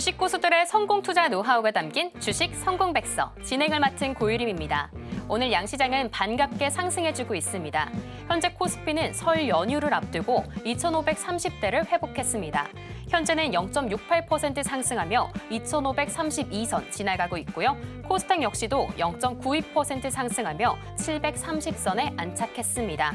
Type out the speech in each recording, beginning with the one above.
주식 고수들의 성공 투자 노하우가 담긴 주식 성공백서 진행을 맡은 고유림입니다. 오늘 양시장은 반갑게 상승해주고 있습니다. 현재 코스피는 설 연휴를 앞두고 2,530대를 회복했습니다. 현재는 0.68% 상승하며 2,532선 지나가고 있고요. 코스닥 역시도 0.92% 상승하며 730선에 안착했습니다.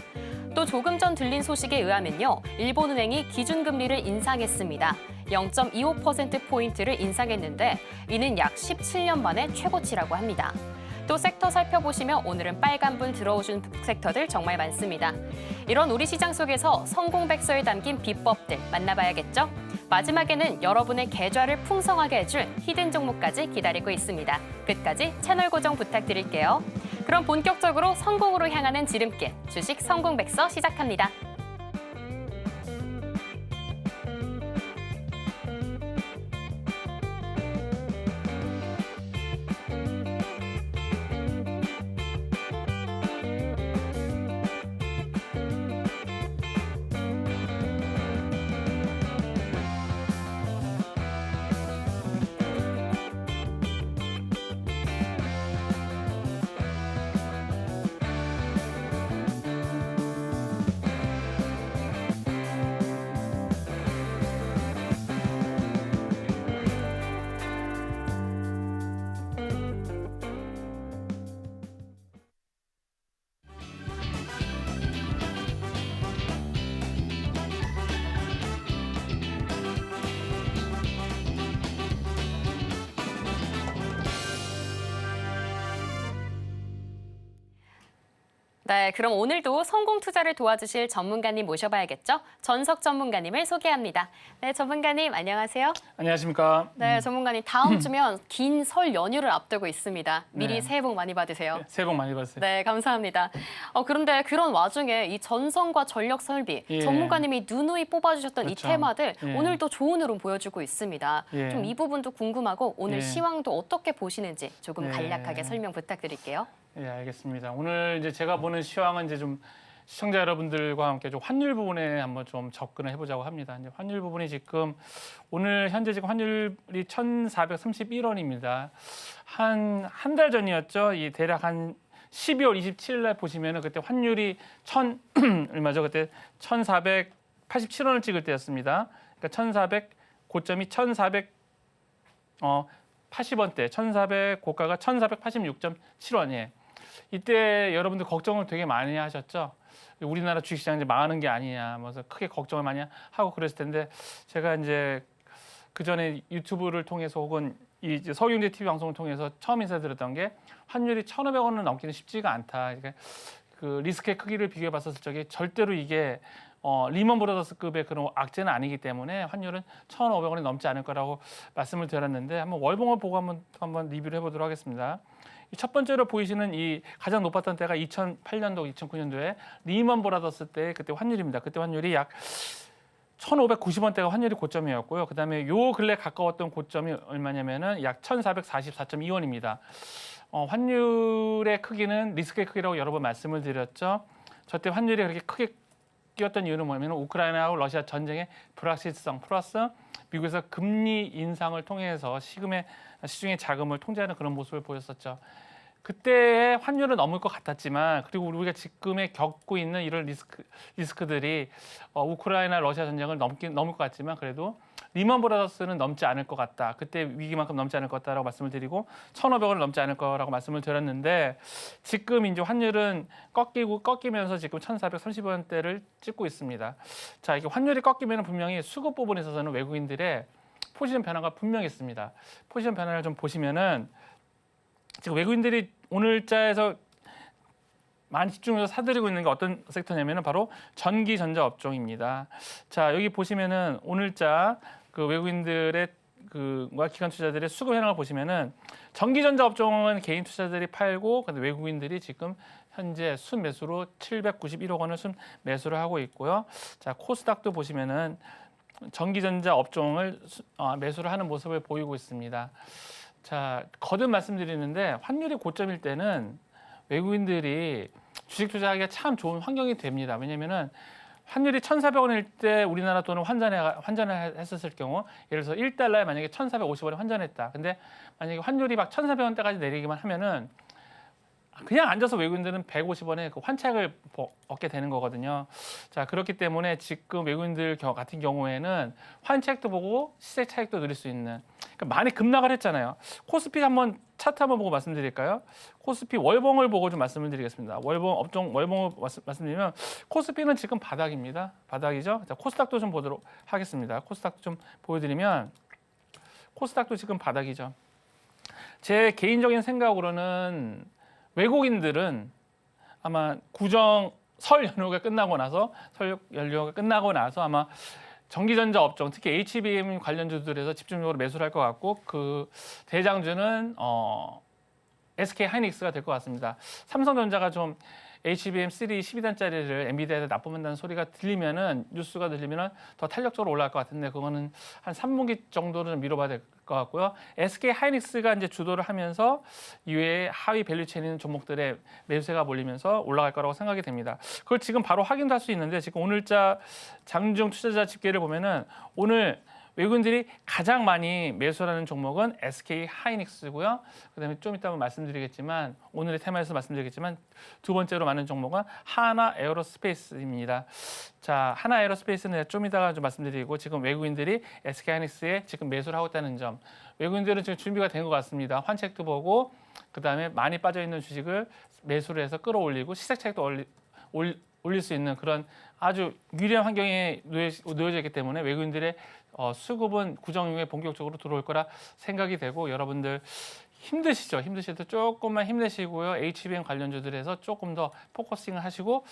또 조금 전 들린 소식에 의하면요. 일본은행이 기준금리를 인상했습니다. 0.25%포인트를 인상했는데 이는 약 17년 만에 최고치라고 합니다. 또 섹터 살펴보시면 오늘은 빨간불 들어오신 섹터들 정말 많습니다. 이런 우리 시장 속에서 성공백서에 담긴 비법들 만나봐야겠죠? 마지막에는 여러분의 계좌를 풍성하게 해줄 히든 종목까지 기다리고 있습니다. 끝까지 채널 고정 부탁드릴게요. 그럼 본격적으로 성공으로 향하는 지름길, 주식 성공백서 시작합니다. 네, 그럼 오늘도 성공 투자를 도와주실 전문가님 모셔봐야겠죠? 전석 전문가님을 소개합니다. 네, 전문가님 안녕하세요. 안녕하십니까? 네, 전문가님 다음 주면 긴 설 연휴를 앞두고 있습니다. 미리 네. 새해 복 많이 받으세요. 네, 새해 복 많이 받으세요. 네, 감사합니다. 그런데 그런 와중에 이 전선과 전력 설비, 예. 전문가님이 누누이 뽑아주셨던 이 그렇죠. 테마들 예. 오늘도 좋은 흐름 보여주고 있습니다. 예. 좀 이 부분도 궁금하고 오늘 예. 시황도 어떻게 보시는지 조금 예. 간략하게 설명 부탁드릴게요. 예, 알겠습니다. 오늘 이제 제가 보는 시황은 이제 좀 시청자 여러분들과 함께 좀 환율 부분에 한번 좀 접근을 해보자고 합니다. 이제 환율 부분이 지금 오늘 현재 지금 환율이 1,431원입니다. 한 달 전이었죠. 이 대략 한 12월 27일 날 보시면은 그때 환율이 얼마죠? 그때 1,487원을 찍을 때였습니다. 그러니까 1,400 고점이 1,480원대, 1,400 고가가 1,486.7원이에요. 이때 여러분들 걱정을 되게 많이 하셨죠. 우리나라 주식시장 이제 망하는 게 아니냐, 그래서 크게 걱정을 많이 하고 그랬을 텐데 제가 이제 그 전에 유튜브를 통해서 혹은 이 서울경제 TV 방송을 통해서 처음 인사드렸던 게 환율이 1,500원을 넘기는 쉽지가 않다. 그러니까 그 리스크의 크기를 비교해 봤었을 적에 절대로 이게 리먼 브라더스급의 그런 악재는 아니기 때문에 환율은 1,500원이 넘지 않을 거라고 말씀을 드렸는데 한번 월봉을 보고 한번 리뷰를 해보도록 하겠습니다. 첫 번째로 보이시는 이 가장 높았던 때가 2008년도, 2009년도에 리먼 브라더스 때 그때 환율입니다. 그때 환율이 약 1,590원대가 환율이 고점이었고요. 그다음에 요 근래 가까웠던 고점이 얼마냐면은 약 1,444.2원입니다. 환율의 크기는 리스크의 크기라고 여러 번 말씀을 드렸죠. 저때 환율이 그렇게 크게 끼었던 이유는 뭐냐면 우크라이나하고 러시아 전쟁의 불확실성 플러스 미국에서 금리 인상을 통해서 시중의 자금을 통제하는 그런 모습을 보였었죠. 그때의 환율은 넘을 것 같았지만 그리고 우리가 지금에 겪고 있는 이런 리스크들이 우크라이나 러시아 전쟁을 넘을 것 같지만 그래도 리먼 브라더스는 넘지 않을 것 같다. 그때 위기만큼 넘지 않을 것 같다라고 말씀을 드리고 1,500원을 넘지 않을 거라고 말씀을 드렸는데 지금 이제 환율은 꺾이면서 지금 1,430원대를 찍고 있습니다. 자, 이게 환율이 꺾이면 분명히 수급 부분에 있어서는 외국인들의 포지션 변화가 분명히 있습니다. 포지션 변화를 좀 보시면은 지금 외국인들이 오늘자에서 많이 집중해서 사들이고 있는 게 어떤 섹터냐면은 바로 전기 전자 업종입니다. 자, 여기 보시면은 오늘자 그 외국인들의 그와 기관 투자들의 수급 현황을 보시면은 전기 전자 업종은 개인 투자들이 팔고 근데 외국인들이 지금 현재 순매수로 791억 원을 순매수를 하고 있고요. 자, 코스닥도 보시면은 전기 전자 업종을 매수를 하는 모습을 보이고 있습니다. 자, 거듭 말씀드리는데 환율이 고점일 때는 외국인들이 주식 투자하기가 참 좋은 환경이 됩니다. 왜냐면은 환율이 1,400원일 때 우리나라 돈을 환전을 했었을 경우 예를 들어서 1달러에 만약에 1,450원에 환전했다. 근데 만약에 환율이 막 1,400원대까지 내리기만 하면은 그냥 앉아서 외국인들은 150원의 그 환차익을 얻게 되는 거거든요. 자, 그렇기 때문에 지금 외국인들 같은 경우에는 환차익도 보고 시세 차익도 누릴 수 있는 그러니까 많이 급락을 했잖아요. 코스피 한번 차트 한번 보고 말씀드릴까요? 코스피 월봉을 보고 좀 말씀을 드리겠습니다. 업종 월봉을 말씀드리면 코스피는 지금 바닥입니다. 바닥이죠. 자, 코스닥도 좀 보도록 하겠습니다. 코스닥도 좀 보여드리면 코스닥도 지금 바닥이죠. 제 개인적인 생각으로는 외국인들은 아마 설 연휴가 끝나고 나서 아마 전기전자 업종, 특히 HBM 관련주들에서 집중적으로 매수를 할 것 같고 그 대장주는 SK 하이닉스가 될 것 같습니다. 삼성전자가 좀 HBM3 12단짜리를 엔비디아에다 납품한다는 소리가 뉴스가 들리면은 더 탄력적으로 올라갈 것 같은데 그거는 한 3분기 정도를 좀 미뤄봐야 될 것 같고요. SK 하이닉스가 이제 주도를 하면서 이외에 하위 밸류체인 있는 종목들의 매수세가 몰리면서 올라갈 거라고 생각이 됩니다. 그걸 지금 바로 확인도 할 수 있는데 지금 오늘자 장중 투자자 집계를 보면은 오늘 외국인들이 가장 많이 매수하는 종목은 SK 하이닉스고요. 그다음에 좀 이따 말씀드리겠지만 오늘의 테마에서 말씀드리겠지만 두 번째로 많은 종목은 하나 에어로스페이스입니다. 자, 하나 에어로스페이스는 좀 이따가 좀 말씀드리고 지금 외국인들이 SK 하이닉스에 지금 매수를 하고 있다는 점. 외국인들은 지금 준비가 된 것 같습니다. 환책도 보고 그다음에 많이 빠져 있는 주식을 매수를 해서 끌어올리고 시세 차익도 올릴 수 있는 그런 아주 유리한 환경에 놓여져 있기 때문에 외국인들의 수급은 구정 이후에 본격적으로 들어올 거라 생각이 되고 여러분들 힘드시죠? 조금만 힘내시고요. HBM 관련주들에서 조금 더 포커싱을 하시고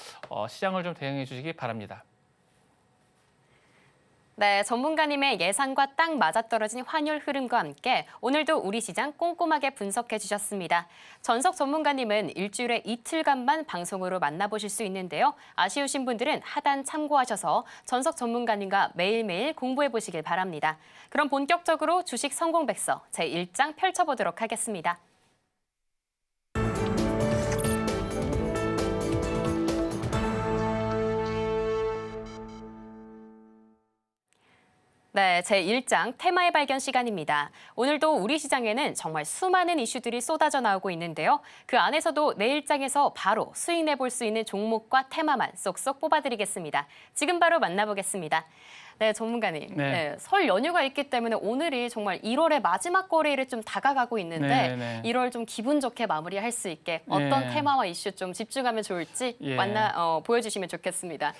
시장을 좀 대응해 주시기 바랍니다. 네, 전문가님의 예상과 딱 맞아떨어진 환율 흐름과 함께 오늘도 우리 시장 꼼꼼하게 분석해 주셨습니다. 전석 전문가님은 일주일에 이틀간만 방송으로 만나보실 수 있는데요. 아쉬우신 분들은 하단 참고하셔서 전석 전문가님과 매일매일 공부해 보시길 바랍니다. 그럼 본격적으로 주식 성공백서 제1장 펼쳐보도록 하겠습니다. 네, 제1장 테마의 발견 시간입니다. 오늘도 우리 시장에는 정말 수많은 이슈들이 쏟아져 나오고 있는데요. 그 안에서도 내일장에서 바로 수익 내볼 수 있는 종목과 테마만 쏙쏙 뽑아드리겠습니다. 지금 바로 만나보겠습니다. 네, 전문가님. 네, 설 연휴가 있기 때문에 오늘이 정말 1월의 마지막 거래일에 좀 다가가고 있는데 1월 좀 기분 좋게 마무리할 수 있게 어떤 테마와 이슈 좀 집중하면 좋을지 보여주시면 좋겠습니다.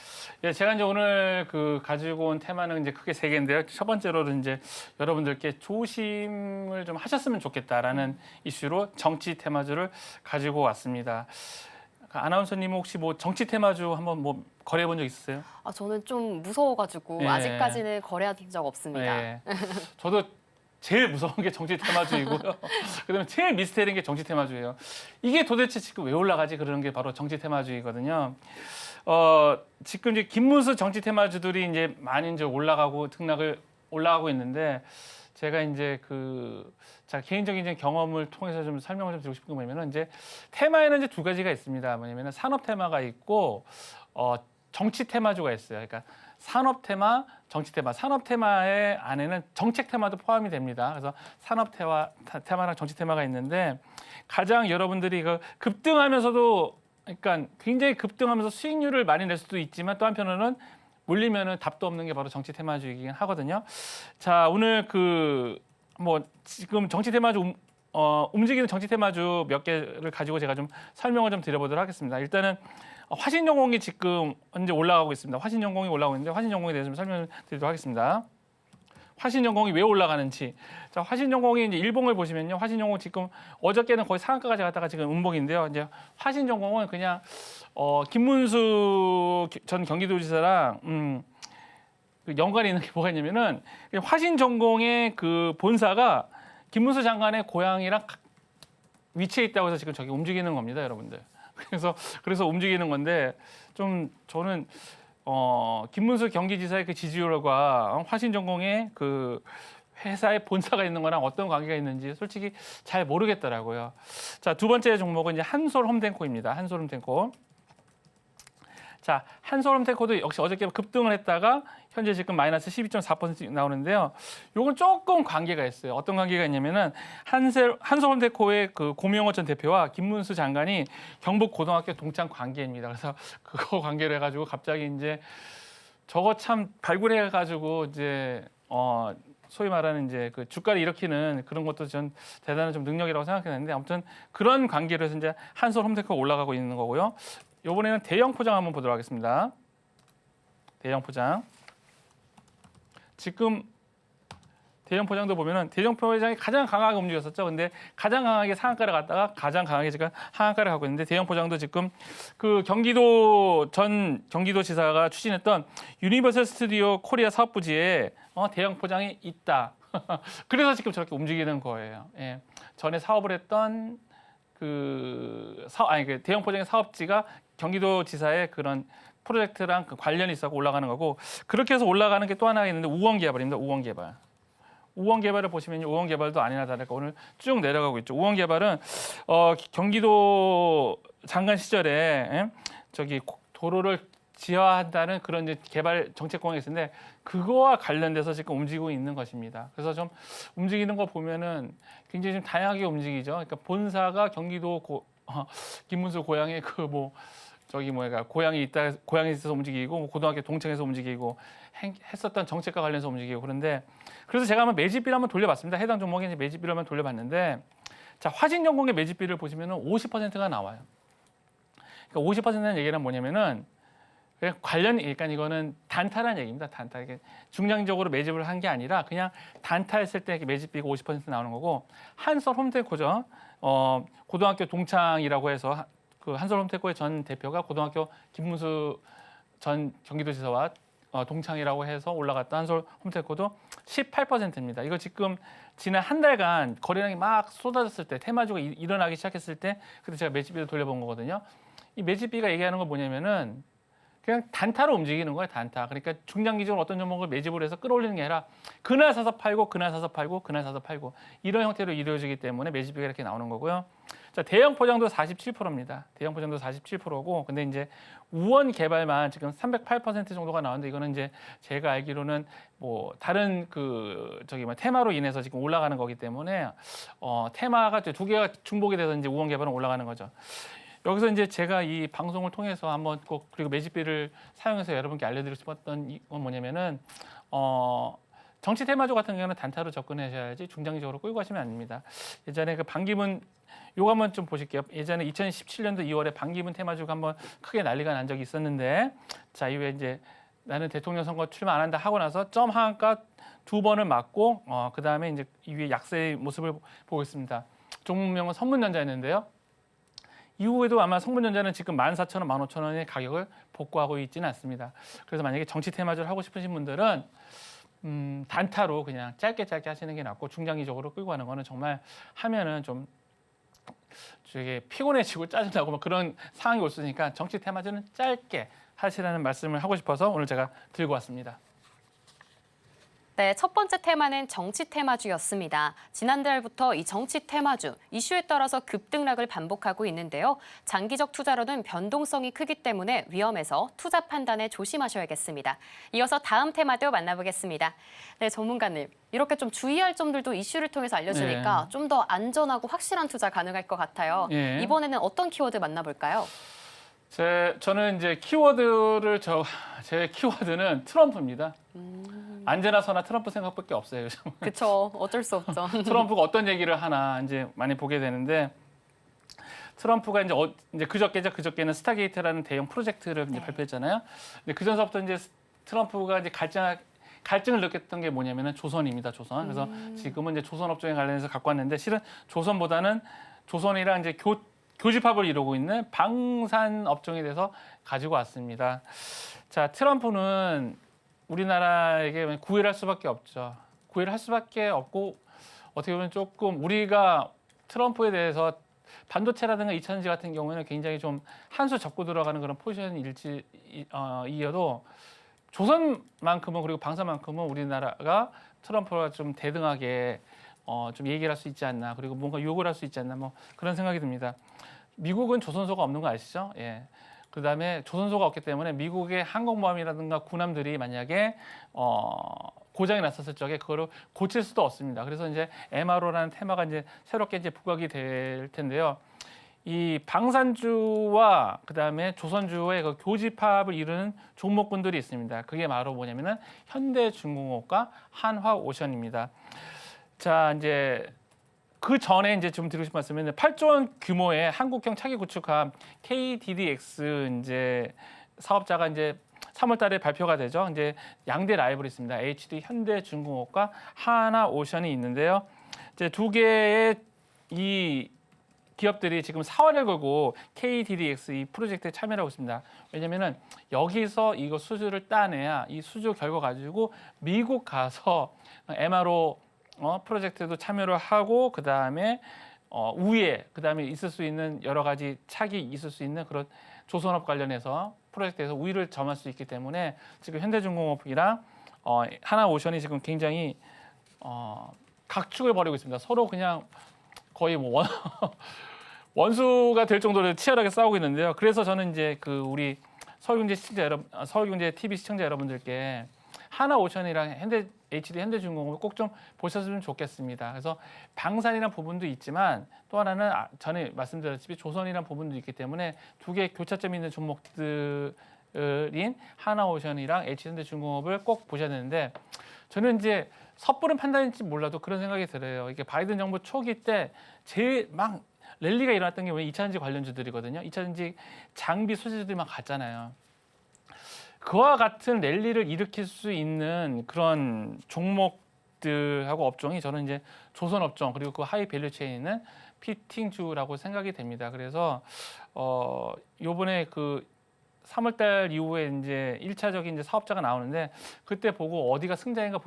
예, 제가 이제 오늘 가지고 온 테마는 이제 크게 3개인데요. 첫 번째로는 이제 여러분들께 조심을 좀 하셨으면 좋겠다라는 이슈로 정치 테마주를 가지고 왔습니다. 아나운서님 혹시 뭐 정치 테마주 한번 거래해 본 적 있으세요? 저는 좀 무서워가지고 아직까지는 거래한 적 없습니다. 저도 제일 무서운 게 정치 테마주이고요. 그다음에 제일 미스테리인 게 정치 테마주예요. 이게 도대체 지금 왜 올라가지 그러는 게 바로 정치 테마주이거든요. 지금 이제 김문수 정치 테마주들이 이제 많이 이제 올라가고 있는데 제가 이제 개인적인 이제 경험을 통해서 좀 설명을 좀 드리고 싶은 게 뭐냐면은 이제 테마에는 이제 2가지가 있습니다. 뭐냐면은 산업 테마가 있고 정치 테마주가 있어요. 그러니까 산업 테마, 정치 테마. 산업 테마의 안에는 정책 테마도 포함이 됩니다. 그래서 산업 테마랑 정치 테마가 있는데 가장 여러분들이 급등하면서도 그러니까 굉장히 급등하면서 수익률을 많이 낼 수도 있지만 또 한편으로는 물리면은 답도 없는 게 바로 정치 테마주이긴 하거든요. 자, 오늘 지금 정치 테마주 움직이는 정치 테마주 몇 개를 가지고 제가 좀 설명을 좀 드려보도록 하겠습니다. 일단은 화신전공이 지금 현재 올라가고 있습니다. 화신전공이 올라가고 있는데 화신전공에 대해서 좀 설명을 드리도록 하겠습니다. 화신전공이 왜 올라가는지. 자, 화신전공이 이제 일봉을 보시면요. 화신전공 지금 어저께는 거의 상한가까지 갔다가 지금 음봉인데요. 이제 화신전공은 그냥 김문수 전 경기도지사랑 연관이 있는 게 뭐가 있냐면은 화신전공의 본사가 김문수 장관의 고향이랑 위치해 있다고 해서 지금 저기 움직이는 겁니다, 여러분들. 그래서 움직이는 건데 좀 저는 김문수 경기지사의 지지율과 화신전공의 회사의 본사가 있는 거랑 어떤 관계가 있는지 솔직히 잘 모르겠더라고요. 자, 두 번째 종목은 이제 한솔홈텐코입니다. 한솔홈텐코. 자, 한솔홈테코도 역시 어저께 급등을 했다가 현재 지금 마이너스 12.4% 나오는데요. 요건 조금 관계가 있어요. 어떤 관계가 있냐면은 한솔홈테코의 그 고명호 전 대표와 김문수 장관이 경북 고등학교 동창 관계입니다. 그래서 그거 관계를 해가지고 갑자기 이제 저거 참 발굴해가지고 이제 소위 말하는 이제 그 주가를 일으키는 그런 것도 전 대단한 좀 능력이라고 생각했는데 아무튼 그런 관계로 해서 이제 한솔홈테코가 올라가고 있는 거고요. 이번에는 대형 포장 한번 보도록 하겠습니다. 대형 포장. 지금 대형 포장도 보면은 대형 포장이 가장 강하게 움직였었죠. 근데 가장 강하게 상한가를 갔다가 가장 강하게 지금 하한가를 가고 있는데 대형 포장도 지금 그 경기도 전 경기도지사가 추진했던 유니버설 스튜디오 코리아 사업 부지에 대형 포장이 있다. 그래서 지금 저렇게 움직이는 거예요. 예. 전에 사업을 했던 그 대형 포장의 사업지가 경기도지사의 그런 프로젝트랑 그 관련이 있어서 올라가는 거고 그렇게 해서 올라가는 게 또 하나가 있는데 우원개발입니다. 우원개발. 우원개발을 보시면 우원개발도 아니나 다를까 오늘 쭉 내려가고 있죠. 우원개발은 경기도 장관 시절에 저기 도로를 지하한다는 그런 이제 개발 정책공약이 있는데 그거와 관련돼서 지금 움직이고 있는 것입니다. 그래서 좀 움직이는 거 보면은 굉장히 좀 다양하게 움직이죠. 그러니까 본사가 경기도 김문수 고향에 고향이 있어서 움직이고 뭐 고등학교 동창에서 움직이고 했었던 정책과 관련해서 움직이고 그런데 그래서 제가 한번 매집비를 한번 돌려봤습니다. 해당 종목에 이제 매집비를 한번 돌려봤는데 자 화진전공의 매집비를 보시면은 50%가 나와요. 그러니까 50%는 얘기는 뭐냐면은 그러니까 이거는 단타라는 얘기입니다. 단타. 이게 중장기적으로 매집을 한 게 아니라 그냥 단타했을 때 매집비가 50% 나오는 거고 한솔홈테코죠. 고등학교 동창이라고 해서 그 한솔홈테코의 전 대표가 고등학교 김문수 전 경기도지사와 동창이라고 해서 올라갔던 한솔홈테코도 18%입니다. 이거 지금 지난 한 달간 거래량이 막 쏟아졌을 때 테마주가 일어나기 시작했을 때 그때 제가 매집비를 돌려본 거거든요. 이 매집비가 얘기하는 건 뭐냐면은 그냥 단타로 움직이는 거예요. 단타. 그러니까 중장기적으로 어떤 종목을 매집을 해서 끌어올리는 게 아니라 그날 사서 팔고 그날 사서 팔고 그날 사서 팔고 이런 형태로 이루어지기 때문에 매집비가 이렇게 나오는 거고요. 자, 대형 포장도 47%입니다. 대형 포장도 47%고 근데 이제 우원 개발만 지금 308% 정도가 나오는데 이거는 이제 제가 알기로는 뭐 다른 테마로 인해서 지금 올라가는 거기 때문에 테마가 두 개가 중복이 돼서 이제 우원 개발은 올라가는 거죠. 여기서 이제 제가 이 방송을 통해서 한번 꼭 그리고 매집비를 사용해서 여러분께 알려드리고 싶었던 건 뭐냐면은 정치 테마주 같은 경우는 단타로 접근하셔야지 중장기적으로 끌고 가시면 안 됩니다. 예전에 그 반기문 요거 한번 좀 보실게요. 예전에 2017년도 2월에 반기문 테마주가 한번 크게 난리가 난 적이 있었는데 자 이후에 이제 나는 대통령 선거 출마 안 한다 하고 나서 점 하한가 2번을 맞고 그 다음에 이제 이후에 약세의 모습을 보고 있습니다. 종목명은 선문전자였는데요. 이후에도 아마 성분전자는 지금 14,000원, 15,000원의 가격을 복구하고 있지는 않습니다. 그래서 만약에 정치 테마주를 하고 싶으신 분들은 단타로 그냥 짧게 하시는 게 낫고 중장기적으로 끌고 가는 거는 정말 하면은 좀 되게 피곤해지고 짜증나고 막 그런 상황이 올 수 있으니까 정치 테마주는 짧게 하시라는 말씀을 하고 싶어서 오늘 제가 들고 왔습니다. 네, 첫 번째 테마는 정치 테마주였습니다. 지난달부터 이 정치 테마주, 이슈에 따라서 급등락을 반복하고 있는데요. 장기적 투자로는 변동성이 크기 때문에 위험해서 투자 판단에 조심하셔야겠습니다. 이어서 다음 테마도 만나보겠습니다. 네, 전문가님. 이렇게 좀 주의할 점들도 이슈를 통해서 알려주니까 좀 더 안전하고 확실한 투자 가능할 것 같아요. 이번에는 어떤 키워드 만나볼까요? 저는 이제 제 키워드는 트럼프입니다. 안제나 서나 트럼프 생각밖에 없어요. 그렇죠. 어쩔 수 없죠. 트럼프가 어떤 얘기를 하나 이제 많이 보게 되는데 트럼프가 이제 그저께는 스타게이트라는 대형 프로젝트를 이제 발표했잖아요. 근데 그 전서부터 이제 트럼프가 이제 갈증을 느꼈던 게 뭐냐면은 조선입니다. 조선. 그래서 지금은 이제 조선 업종에 관련해서 갖고 왔는데 실은 조선보다는 조선이랑 이제 교집합을 이루고 있는 방산 업종에 대해서 가지고 왔습니다. 자, 트럼프는 우리나라에게 구애를 할 수밖에 없죠. 구애를 할 수밖에 없고 어떻게 보면 조금 우리가 트럼프에 대해서 반도체라든가 2차전지 같은 경우에는 굉장히 좀 한 수 접고 들어가는 그런 포지션이어도 조선만큼은 그리고 방산만큼은 우리나라가 트럼프와 좀 대등하게 좀 얘기를 할 수 있지 않나 그리고 뭔가 유혹을 할 수 있지 않나 뭐 그런 생각이 듭니다. 미국은 조선소가 없는 거 아시죠? 예. 그다음에 조선소가 없기 때문에 미국의 항공모함이라든가 군함들이 만약에 고장이 났었을 적에 그거를 고칠 수도 없습니다. 그래서 이제 MRO라는 테마가 이제 새롭게 이제 부각이 될 텐데요. 이 방산주와 그다음에 조선주의 그 교집합을 이루는 종목군들이 있습니다. 그게 바로 뭐냐면은 현대중공업과 한화오션입니다. 자, 이제 그 전에 이제 좀 드리고 싶은 말씀은 8조 원 규모의 한국형 차기 구축함 KDDX 이제 사업자가 이제 3월달에 발표가 되죠. 이제 양대 라이벌이 있습니다. HD 현대중공업과 하나오션이 있는데요. 이제 두 개의 이 기업들이 지금 사활을 걸고 KDDX 이 프로젝트에 참여하고 있습니다. 왜냐면은 여기서 이거 수주를 따내야 이 수주 결과 가지고 미국 가서 MRO 프로젝트도 참여를 하고 그다음에 우회 그다음에 있을 수 있는 여러 가지 차기 있을 수 있는 그런 조선업 관련해서 프로젝트에서 우위를 점할 수 있기 때문에 지금 현대중공업이랑 하나오션이 지금 굉장히 각축을 벌이고 있습니다. 서로 그냥 거의 뭐 원수가 될 정도로 치열하게 싸우고 있는데요. 그래서 저는 이제 그 우리 서울경제 TV 시청자 여러분들께 하나오션이랑 HD 현대중공업을 꼭 좀 보셨으면 좋겠습니다. 그래서 방산이라는 부분도 있지만 또 하나는 전에 말씀드렸듯이 조선이라는 부분도 있기 때문에 두 개의 교차점이 있는 종목들인 하나오션이랑 HD 현대중공업을 꼭 보셔야 되는데 저는 이제 섣부른 판단인지 몰라도 그런 생각이 들어요. 이게 바이든 정부 초기 때 제일 막 랠리가 일어났던 게 왜 2차전지 관련주들이거든요. 2차전지 장비 소재들이 막 갔잖아요. 그와 같은 랠리를 일으킬 수 있는 그런 종목들하고 업종이 저는 이제 조선업종 그리고 그 하이 밸류 체인에 있는 피팅주라고 생각이 됩니다. 그래서 요번에 그 3월달 이후에 이제 1차적인 이제 사업자가 나오는데 그때 보고 어디가 승자인가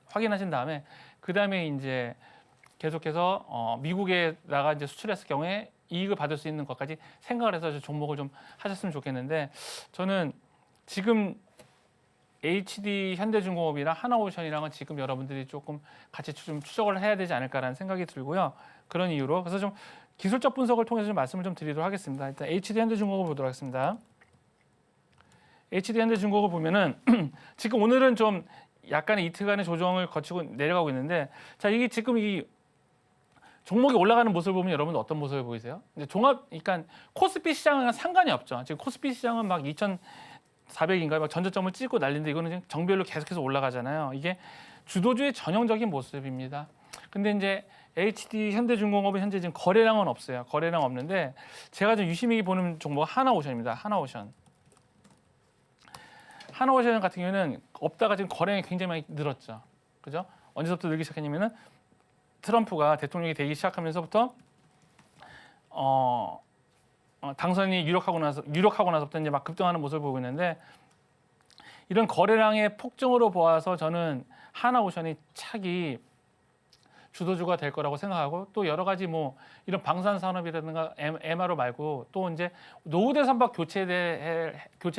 확인하신 다음에 그 다음에 이제 계속해서 미국에다가 이제 수출했을 경우에 이익을 받을 수 있는 것까지 생각을 해서 종목을 좀 하셨으면 좋겠는데 저는 지금 HD 현대중공업이랑 하나오션이랑은 지금 여러분들이 조금 같이 좀 추적을 해야 되지 않을까라는 생각이 들고요. 그런 이유로 그래서 좀 기술적 분석을 통해서 좀 말씀을 좀 드리도록 하겠습니다. 일단 HD 현대중공업을 보도록 하겠습니다. HD 현대중공업을 보면은 지금 오늘은 좀 약간의 이틀간의 조정을 거치고 내려가고 있는데 자 이게 지금 이 종목이 올라가는 모습을 보면 여러분들 어떤 모습을 보이세요? 이제 그러니까 코스피 시장은 상관이 없죠. 지금 코스피 시장은 막 2,400인가 막 전저점을 찍고 난리인데 이거는 지금 정별로 계속해서 올라가잖아요. 이게 주도주의 전형적인 모습입니다. 근데 이제 HD 현대중공업은 현재 지금 거래량은 없어요. 거래량 없는데 제가 좀 유심히 보는 종목은 하나오션입니다. 하나오션 같은 경우는 없다가 지금 거래량이 굉장히 많이 늘었죠. 그죠? 언제부터 늘기 시작했냐면은 트럼프가 대통령이 되기 시작하면서부터 당선이 유력하고 나서부터 이제 막 급등하는 모습을 보고 있는데 이런 거래량의 폭증으로 보아서 저는 하나오션이 차기 주도주가 될 거라고 생각하고 또 여러 가지 뭐 이런 방산 산업이라든가 MRO 말고 또 이제 노후대 선박 교체를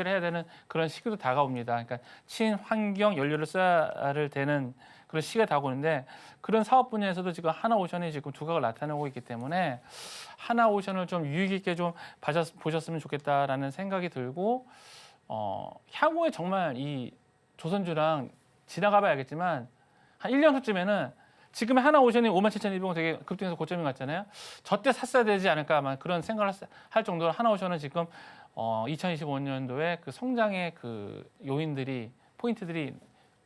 해야 되는 그런 시기도 다가옵니다. 그러니까 친환경 연료를 써야 되는 그런 시기가 다가오는데 그런 사업 분야에서도 지금 하나오션이 지금 두각을 나타내고 있기 때문에 하나오션을 좀 유익 있게 좀 보셨으면 좋겠다라는 생각이 들고 향후에 정말 이 조선주랑 지나가봐야 알겠지만 한 1년 후쯤에는 지금 하나오션이 57,200원 되게 급등해서 고점이 갔잖아요. 저때 샀어야 되지 않을까 아마 그런 생각을 할 정도로 하나오션은 지금 2025년도에 그 성장의 그 포인트들이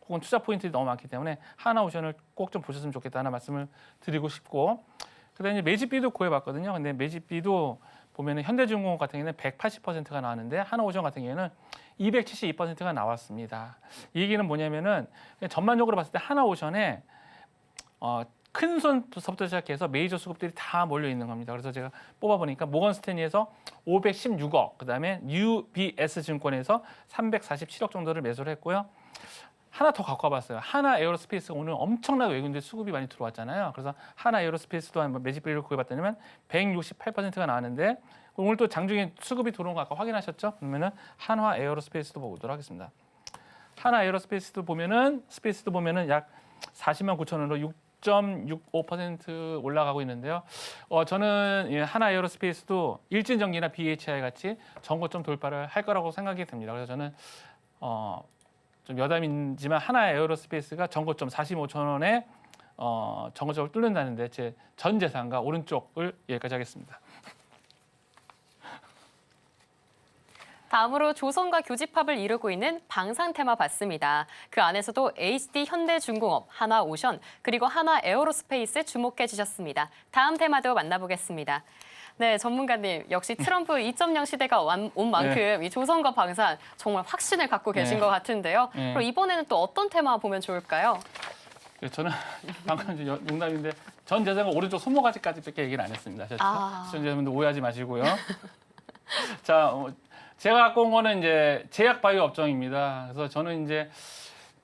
혹은 투자 포인트들이 너무 많기 때문에 하나오션을 꼭 좀 보셨으면 좋겠다 하나 말씀을 드리고 싶고 그다음에 매집비도 구해봤거든요. 근데 매집비도 보면은 현대중공업 같은 경우는 180%가 나왔는데 하나오션 같은 경우에는 272%가 나왔습니다. 이 얘기는 뭐냐면은 그냥 전반적으로 봤을 때 하나오션에 큰 손부터 시작해서 메이저 수급들이 다 몰려 있는 겁니다. 그래서 제가 뽑아보니까 모건스탠리에서 516억, 그다음에 UBS 증권에서 347억 정도를 매수를 했고요. 하나 더 갖고 와봤어요. 하나 에어로스페이스가 오늘 엄청나게 외국인들 수급이 많이 들어왔잖아요. 그래서 하나 에어로스페이스도 한번 매집비를 구해봤더니만 168%가 나왔는데 오늘 또 장중에 수급이 들어온 거 아까 확인하셨죠? 그러면은 한화 에어로스페이스도 보도록 하겠습니다. 하나 에어로스페이스도 보면은 약 40만 9천 원으로 6.65% 올라가고 있는데요. 저는 하나 에어로스페이스도 일진전기나 BHI 같이 전고점 돌파를 할 거라고 생각이 듭니다. 그래서 저는 좀 여담이지만 하나 에어로스페이스가 전고점 45,000원에 전고점을 뚫는다는데 제 전 재산과 오른쪽을 여기까지 하겠습니다. 다음으로 조선과 교집합을 이루고 있는 방산테마 봤습니다. 그 안에서도 HD 현대중공업, 하나오션, 그리고 하나 에어로스페이스 주목해 주셨습니다. 다음 테마도 만나보겠습니다. 네, 전문가님, 역시 트럼프 2.0 시대가 온 만큼 이 조선과 방산 정말 확신을 갖고 계신 것 같은데요. 그럼 이번에는 또 어떤 테마 보면 좋을까요? 저는 방금 이제 농담인데 전 재산과 오른쪽 손모가지까지밖에 얘기를 안 했습니다. 시청자분들 오해하지 마시고요. 자, 제가 갖고 온 거는 이제 제약 바이오 업종입니다. 그래서 저는 이제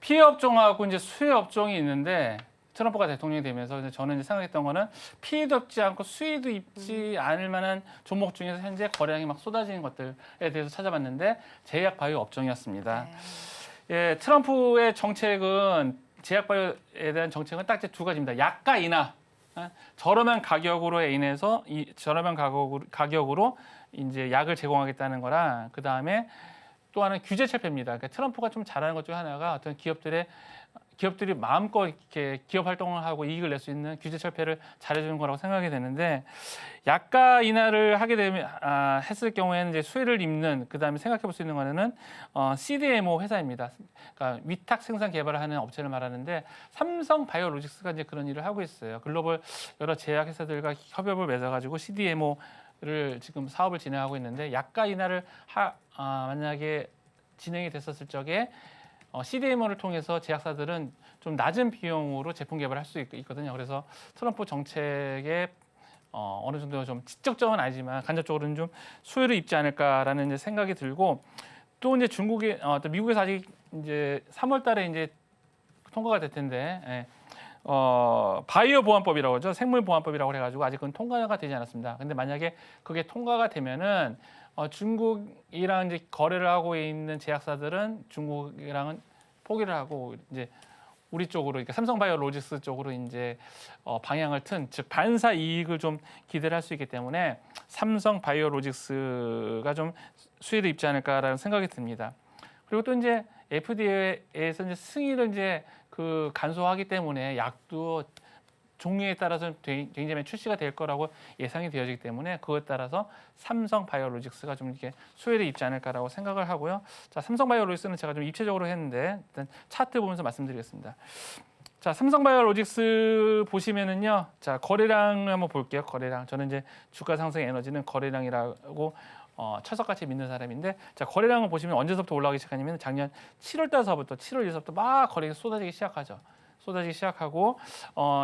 피해 업종하고 이제 수혜 업종이 있는데 트럼프가 대통령이 되면서 저는 이제 생각했던 거는 피해도 입지 않고 수혜도 입지 않을 만한 종목 중에서 현재 거래량이 막 쏟아지는 것들에 대해서 찾아봤는데 제약 바이오 업종이었습니다. 예, 트럼프의 정책은 제약 바이오에 대한 정책은 딱 두 가지입니다. 약가 인하, 저렴한 가격으로 인해서 저렴한 가격으로 이제 약을 제공하겠다는 거랑 그 다음에 또 하나는 규제 철폐입니다. 그러니까 트럼프가 좀 잘하는 것 중에 하나가 어떤 기업들이 마음껏 이렇게 기업 활동을 하고 이익을 낼 수 있는 규제 철폐를 잘해주는 거라고 생각이 되는데 약가 인하를 하게 되면 했을 경우에는 이제 수혜를 입는 그 다음에 생각해 볼 수 있는 거는 CDMO 회사입니다. 그러니까 위탁 생산 개발을 하는 업체를 말하는데 삼성 바이오로직스가 이제 그런 일을 하고 있어요. 글로벌 여러 제약 회사들과 협업을 맺어가지고 CDMO를 지금 사업을 진행하고 있는데 약가 인하를 만약에 진행이 됐었을 적에 CDMO를 통해서 제약사들은 좀 낮은 비용으로 제품 개발할 수 있거든요. 그래서 트럼프 정책에 어느 정도 좀 직접적은 아니지만 간접적으로는 좀 수혜를 입지 않을까라는 이제 생각이 들고 또 이제 또 미국에서 아직 이제 3월달에 이제 통과가 될 텐데. 바이오 보안법이라고 하죠. 생물 보안법이라고 해가지고 아직은 통과가 되지 않았습니다. 근데 만약에 그게 통과가 되면은 중국이랑 이제 거래를 하고 있는 제약사들은 중국이랑은 포기를 하고 이제 우리 쪽으로, 그러니까 삼성바이오로직스 쪽으로 이제 방향을 즉 반사 이익을 좀 기대를 할 수 있기 때문에 삼성바이오로직스가 좀 수혜를 입지 않을까라는 생각이 듭니다. 그리고 또 이제 FDA에서 이제 승인을 이제 간소화하기 때문에 약도 종류에 따라서 굉장히 출시가 될 거라고 예상이 되어지기 때문에 그것에 따라서 삼성바이오로직스가 좀 이렇게 수혜를 입지 않을까라고 생각을 하고요. 자, 삼성바이오로직스는 제가 좀 입체적으로 했는데 일단 차트 보면서 말씀드리겠습니다. 자, 삼성바이오로직스 보시면은요. 자, 거래량을 한번 볼게요. 거래량. 저는 이제 주가 상승 에너지는 거래량이라고 철석같이 믿는 사람인데, 자, 거래량을 보시면 언제서부터 올라가기 시작하냐면 작년 7월 달서부터 7월 1일서부터 막 거래가 쏟아지기 시작하죠. 쏟아지기 시작하고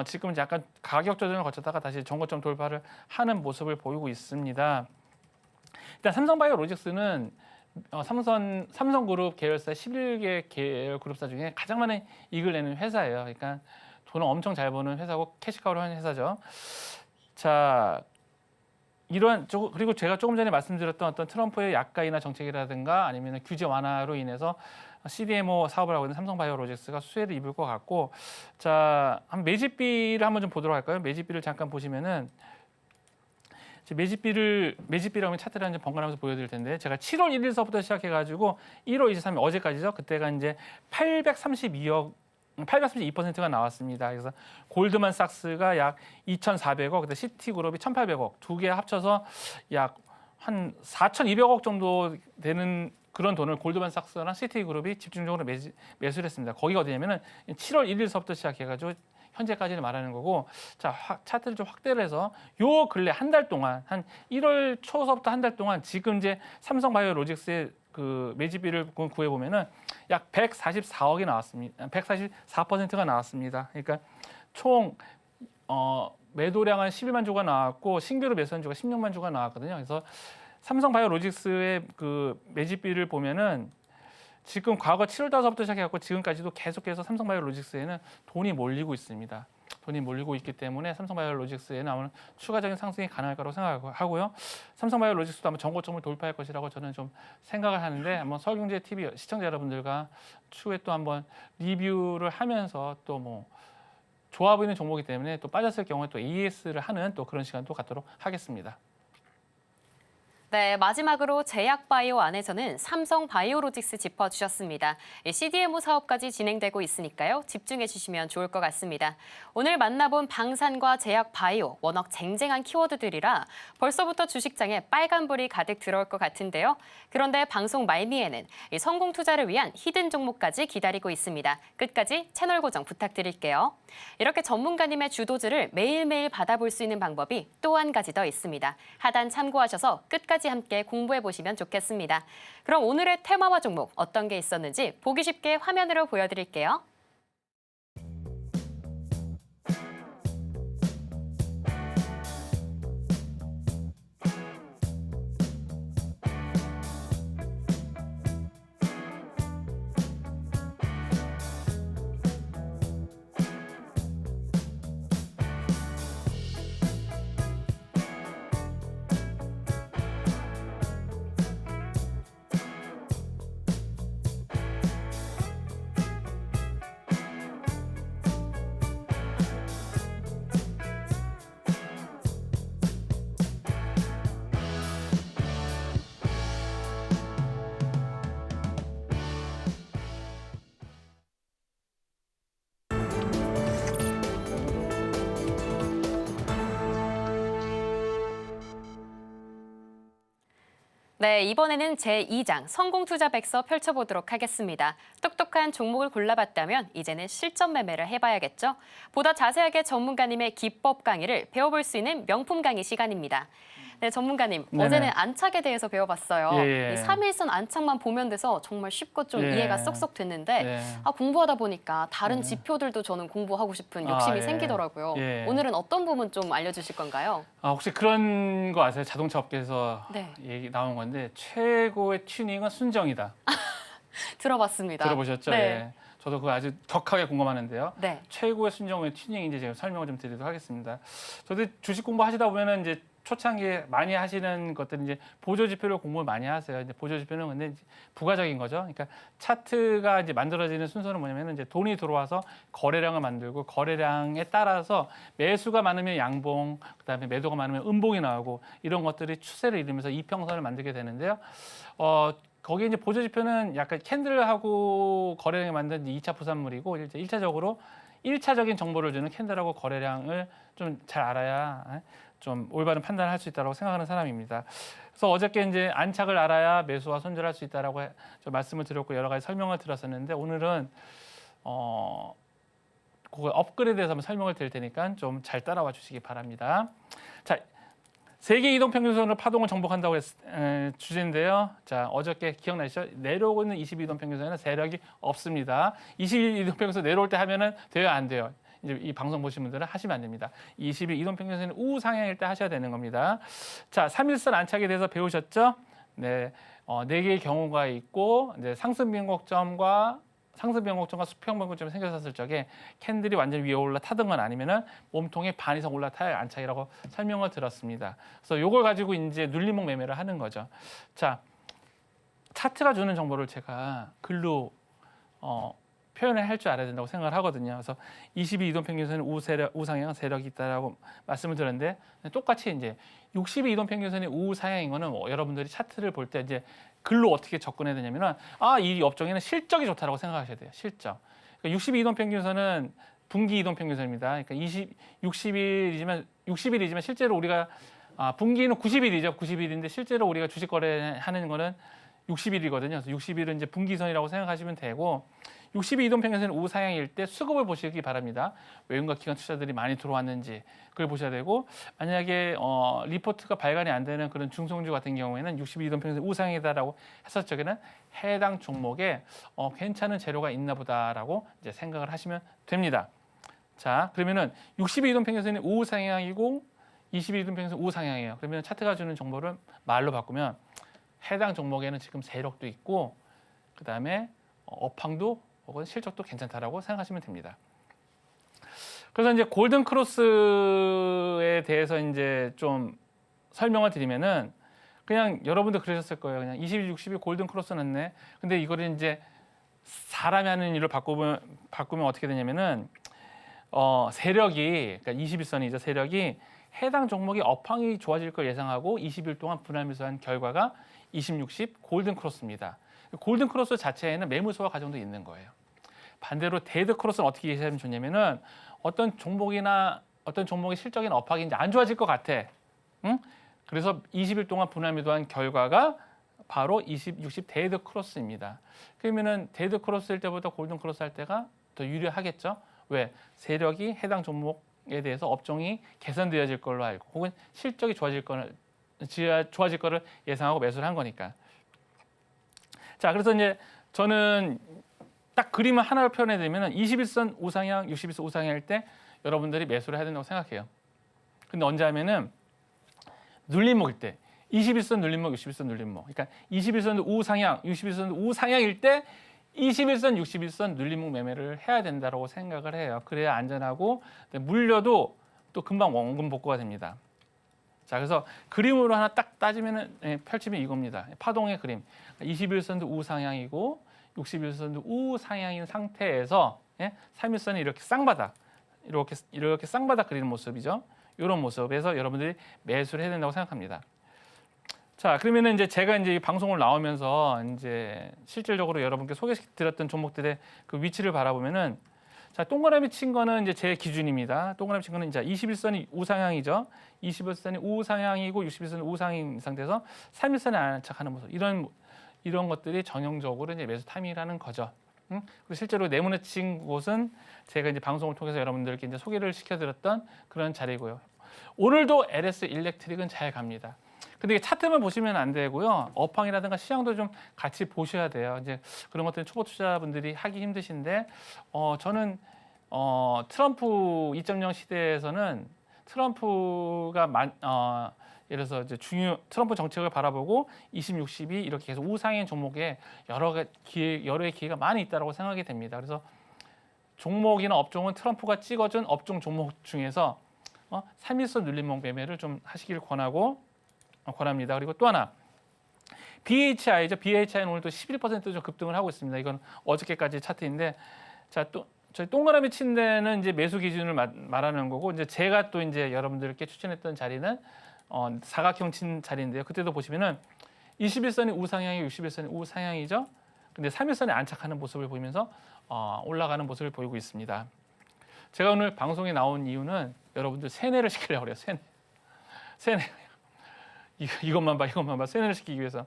지금은 약간 가격 조정을 거쳤다가 다시 전고점 돌파를 하는 모습을 보이고 있습니다. 일단 삼성바이오로직스는 삼성그룹 계열사 11개 계열 그룹사 중에 가장 많은 이익을 내는 회사예요. 그러니까 돈을 엄청 잘 버는 회사고 캐시카우를 하는 회사죠. 자, 그리고 제가 조금 전에 말씀드렸던 어떤 트럼프의 약가 인하 정책이라든가 아니면 규제 완화로 인해서 CDMO 사업을 하고 있는 삼성바이오로직스가 수혜를 입을 것 같고, 자, 매집비를 한번 좀 보도록 할까요? 매집비를 잠깐 보시면은 매집비라고 하면 차트를 한번 번갈아가면서 보여드릴 텐데, 제가 7월 1일서부터 시작해가지고 1월 23일 어제까지죠. 그때가 이제 832%가 나왔습니다. 그래서 골드만삭스가 약 2,400억, 그다음 시티그룹이 1,800억, 두 개 합쳐서 약 한 4,200억 정도 되는 그런 돈을 골드만삭스랑 시티그룹이 집중적으로 매수를 했습니다. 거기가 어디냐면은 7월 1일서부터 시작해가지고 현재까지를 말하는 거고, 자, 차트를 좀 확대를 해서 요 근래 한 달 동안, 한 1월 초서부터 한 달 동안 지금 이제 삼성바이오로직스의 매집비를 구해 보면은 약 144억이 나왔습니다. 144%가 나왔습니다. 그러니까 총 매도량 한 11만 주가 나왔고 신규로 매수한 주가 16만 주가 나왔거든요. 그래서 삼성바이오로직스의 매집비를 보면은 지금 과거 7월 달서부터 시작해갖고 지금까지도 계속해서 삼성바이오로직스에는 돈이 몰리고 있습니다. 돈이 몰리고 있기 때문에 삼성바이오로직스에는 아마 추가적인 상승이 가능할 거라고 생각하고요. 삼성바이오로직스도 아마 전고점을 돌파할 것이라고 저는 좀 생각을 하는데, 한번 서울경제TV 시청자 여러분들과 추후에 또 한번 리뷰를 하면서 또 좋아 보이는 종목이기 때문에 또 빠졌을 경우에 또 AS를 하는 또 그런 시간도 갖도록 하겠습니다. 네, 마지막으로 제약바이오 안에서는 삼성바이오로직스 짚어주셨습니다. CDMO 사업까지 진행되고 있으니까요. 집중해 주시면 좋을 것 같습니다. 오늘 만나본 방산과 제약바이오, 워낙 쟁쟁한 키워드들이라 벌써부터 주식장에 빨간불이 가득 들어올 것 같은데요. 그런데 방송 말미에는 성공 투자를 위한 히든 종목까지 기다리고 있습니다. 끝까지 채널 고정 부탁드릴게요. 이렇게 전문가님의 주도주를 매일매일 받아볼 수 있는 방법이 또 한 가지 더 있습니다. 하단 참고하셔서 끝까지 함께 공부해 보시면 좋겠습니다. 그럼 오늘의 테마와 종목 어떤 게 있었는지 보기 쉽게 화면으로 보여드릴게요. 네, 이번에는 제2장 성공투자백서 펼쳐보도록 하겠습니다. 똑똑한 종목을 골라봤다면 이제는 실전 매매를 해봐야겠죠? 보다 자세하게 전문가님의 기법 강의를 배워볼 수 있는 명품 강의 시간입니다. 네, 전문가님, 네네. 어제는 안착에 대해서 배워봤어요. 예. 이 3일선 안착만 보면 돼서 정말 쉽고 좀 예. 이해가 쏙쏙 됐는데 네. 공부하다 보니까 다른 네. 지표들도 저는 공부하고 싶은 욕심이 예. 생기더라고요. 예. 오늘은 어떤 부분 좀 알려주실 건가요? 혹시 그런 거 아세요? 자동차 업계에서 네. 얘기 나온 건데 최고의 튜닝은 순정이다. 들어봤습니다. 들어보셨죠? 네. 예. 저도 그거 아주 격하게 공감하는데요. 네. 최고의 순정의 튜닝 이제 제가 설명을 좀 드리도록 하겠습니다. 저도 주식 공부하시다 보면은 이제 초창기에 많이 하시는 것들은 이제 보조 지표를 공부를 많이 하세요. 이제 보조 지표는 근데 이제 부가적인 거죠. 그러니까 차트가 이제 만들어지는 순서는 뭐냐면 이제 돈이 들어와서 거래량을 만들고 거래량에 따라서 매수가 많으면 양봉, 그다음에 매도가 많으면 음봉이 나오고 이런 것들이 추세를 이루면서 이평선을 만들게 되는데요. 거기에 이제 보조 지표는 약간 캔들하고 거래량을 만든 2차 부산물이고 이제 1차적으로 1차적인 정보를 주는 캔들하고 거래량을 좀 잘 알아야 좀 올바른 판단을 할 수 있다고 생각하는 사람입니다. 그래서 어저께 이제 안착을 알아야 매수와 손절할 수 있다라고 저 말씀을 드렸고 여러 가지 설명을 드렸었는데 오늘은 그거 업그레이드해서 한번 설명을 드릴 테니까 좀 잘 따라와 주시기 바랍니다. 자, 세계 이동 평균선으로 파동을 정복한다고 주제인데요. 자, 어저께 기억나시죠? 내려오고 있는 22이동 평균선에는 세력이 없습니다. 22이동 평균선 내려올 때 하면은 돼요, 안 돼요? 이제 이 방송 보신 분들은 하시면 안 됩니다. 22 이동 평균선이 우상향일 때 하셔야 되는 겁니다. 자, 3일선 안착에 대해서 배우셨죠? 네, 4개의 경우가 있고 이제 상승 변곡점과 수평 변곡점이 생겼을 적에 캔들이 완전 위에 올라타든가 아니면은 몸통에 반 이상 올라타야 안착이라고 설명을 드렸습니다. 그래서 이걸 가지고 이제 눌림목 매매를 하는 거죠. 자, 차트가 주는 정보를 제가 글로 표현을 할 줄 알아야 된다고 생각을 하거든요. 그래서 22 이동 평균선은 우상향 세력이 있다라고 말씀을 드렸는데 똑같이 이제 62 이동 평균선이 우상향인 거는 여러분들이 차트를 볼 때 이제 글로 어떻게 접근해야 되냐면은 이 업종에는 실적이 좋다라고 생각하셔야 돼요. 실적. 그러니까 62 이동 평균선은 분기 이동 평균선입니다. 그러니까 60일이지만 실제로 우리가 분기는 90일이죠. 90일인데 실제로 우리가 주식 거래하는 거는 60일이거든요. 그래서 60일은 이제 분기선이라고 생각하시면 되고 62 이동 평균선 우상향일 때 수급을 보시기 바랍니다. 외국과 기관 투자들이 많이 들어왔는지 그걸 보셔야 되고 만약에 리포트가 발간이 안 되는 그런 중성주 같은 경우에는 62 이동 평균선 우상향이다라고 했을 적에는 해당 종목에 괜찮은 재료가 있나 보다라고 이제 생각을 하시면 됩니다. 자, 그러면은 62 이동 평균선이 우상향이고 22 이동 평균선 우상향이에요. 그러면 차트가 주는 정보를 말로 바꾸면 해당 종목에는 지금 세력도 있고 그다음에 업황도 혹은 실적도 괜찮다라고 생각하시면 됩니다. 그래서 이제 골든 크로스에 대해서 이제 좀 설명을 드리면은 그냥 여러분도 그러셨을 거예요. 그냥 20일, 60일 골든 크로스 났네. 근데 이거를 이제 사람이 하는 일로 바꾸면 어떻게 되냐면은 세력이 그러니까 21선이죠. 세력이 해당 종목의 업황이 좋아질 걸 예상하고 20일 동안 분할 매수한 결과가 20, 60 골든 크로스입니다. 골든 크로스 자체에는 매물소화 과정도 있는 거예요. 반대로 데드 크로스는 어떻게 이해하면 좋냐면은 어떤 종목이나 어떤 종목의 실적이나 업황이 이제 안 좋아질 것 같아. 응? 그래서 20일 동안 분할 매도한 결과가 바로 20, 60 데드 크로스입니다. 그러면은 데드 크로스일 때보다 골든 크로스 할 때가 더 유리하겠죠. 왜? 세력이 해당 종목에 대해서 업종이 개선되어질 걸로 알고 혹은 실적이 좋아질 거를 예상하고 매수를 한 거니까. 자, 그래서 이제 저는 딱 그림을 하나로 표현해 드리면 21선 우상향, 61선 우상향일 때 여러분들이 매수를 해야 된다고 생각해요. 근데 언제 하면은 눌림목일 때 21선 눌림목, 61선 눌림목. 그러니까 21선 우상향, 61선 우상향일 때 21선, 61선 눌림목 매매를 해야 된다고 생각을 해요. 그래야 안전하고 물려도 또 금방 원금 복구가 됩니다. 자, 그래서 그림으로 하나 딱 따지면 펼치면 이겁니다. 파동의 그림. 21선도 우상향이고 61선도 우상향인 상태에서 3일선이 이렇게 쌍바닥, 이렇게 쌍바닥 그리는 모습이죠. 이런 모습에서 여러분들이 매수를 해야 된다고 생각합니다. 자, 그러면은 이제 제가 이제 이 방송을 나오면서 이제 실질적으로 여러분께 소개드렸던 종목들의 그 위치를 바라보면은 자, 동그라미 친 거는 이제 제 기준입니다. 동그라미 친 거는 이제 21선이 우상향이죠. 21선이 우상향이고 61선이 우상인 상태에서 3일선에 안착하는 모습. 이런 것들이 전형적으로 이제 매수 타이밍이라는 거죠. 그리고 실제로 네모네 친 곳은 제가 이제 방송을 통해서 여러분들께 이제 소개를 시켜드렸던 그런 자리고요. 오늘도 LS 일렉트릭은 잘 갑니다. 근데 차트만 보시면 안 되고요. 업황이라든가 시장도 좀 같이 보셔야 돼요. 이제 그런 것들은 초보 투자분들이 하기 힘드신데, 저는 트럼프 2.0 시대에서는 트럼프가 예를 들어서 이제 트럼프 정책을 바라보고 20, 60이 이렇게 계속 우상인 종목에 여러의 기회가 많이 있다고 생각이 됩니다. 그래서 종목이나 업종은 트럼프가 찍어준 업종 종목 중에서 3일선 눌림목 매매를 좀 하시길 권합니다. 그리고 또 하나 BHI죠. BHI는 오늘도 11% 좀 급등을 하고 있습니다. 이건 어저께까지 차트인데, 자, 또 저희 동그라미 친 데는 이제 매수 기준을 말하는 거고, 이제 제가 또 이제 여러분들께 추천했던 자리는 사각형 친 자리인데요. 그때도 보시면은 21선이 우상향이 61선이 우상향이죠. 근데 3일선에 안착하는 모습을 보이면서 올라가는 모습을 보이고 있습니다. 제가 오늘 방송에 나온 이유는 여러분들 세뇌를 시키려고 그래요. 세뇌. 이것만 봐, 세뇌를 시키기 위해서.